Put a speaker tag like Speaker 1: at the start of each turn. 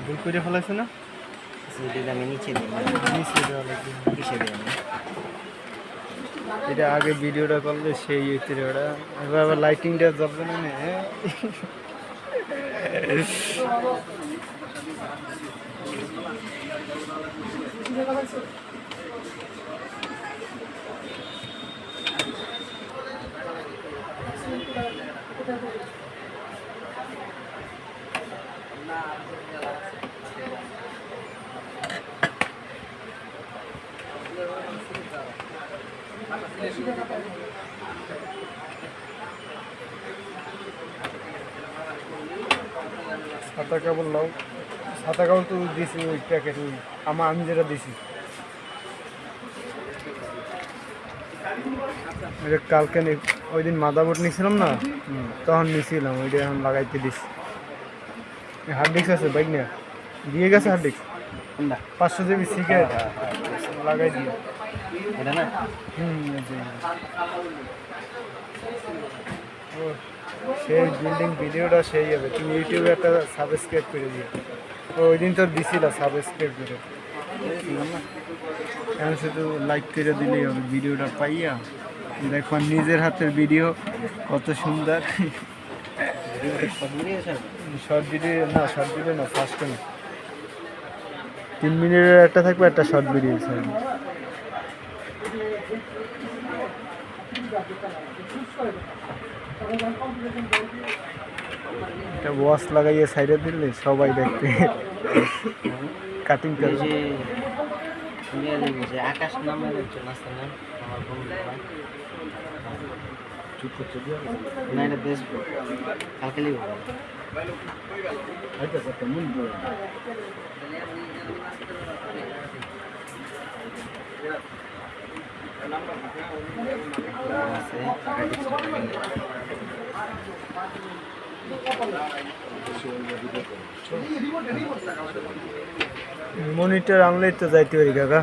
Speaker 1: ভুল করে ফেলাইছে না?
Speaker 2: আমি নিচে
Speaker 1: এটা আগে ভিডিওটা করলে সেই হইতে ওটা এবার আবার লাইটিংটা যাবে না। ছাতা কাপড় লাও, ছাতা কাপড় তো দিছি ওই প্যাকেট, ওই আমি যেটা দিছি কালকে ওই দিন মাদাবোর্ড নিয়েছিলাম না, তখন নিয়েছিলাম ওইটা এখন লাগাইতে দিছি। হার্ড ডিস্ক আছে বাইক নিয়ে দিয়ে গেছে, হার্ড ডিস্ক 500 GB সিগারেট লাগাই দিয়ে
Speaker 2: এটা না।
Speaker 1: সেই বিল্ডিং ভিডিওটা সেই হবে, তুমি ইউটিউবে একটা সাবস্ক্রাইব করে দিও। ওই দিন তোর দিছিল সাবস্ক্রাইব করে, এখন শুধু লাইক করে দিলেই হবে, ভিডিওটা পাইয়া দেখো নিজের হাতের ভিডিও কত সুন্দর। শর্ট ভিডিও না, শর্ট ভিডিও না, ফার্স্ট টাইম 3 মিনিটের একটা থাকবে, একটা শর্ট ভিডিও ছাড়বে। একটা ওয়াচ লাগাইয়ে সাইডে দিলে সবাই দেখবে। কাটিং করে
Speaker 2: আকাশ নামে একজন আছে না আমার বন্ধু, চুপ করতে না, এটা বেশ কালকে লিখব।
Speaker 1: মনিটর আনলেই তো যাইতে পারি কাকা।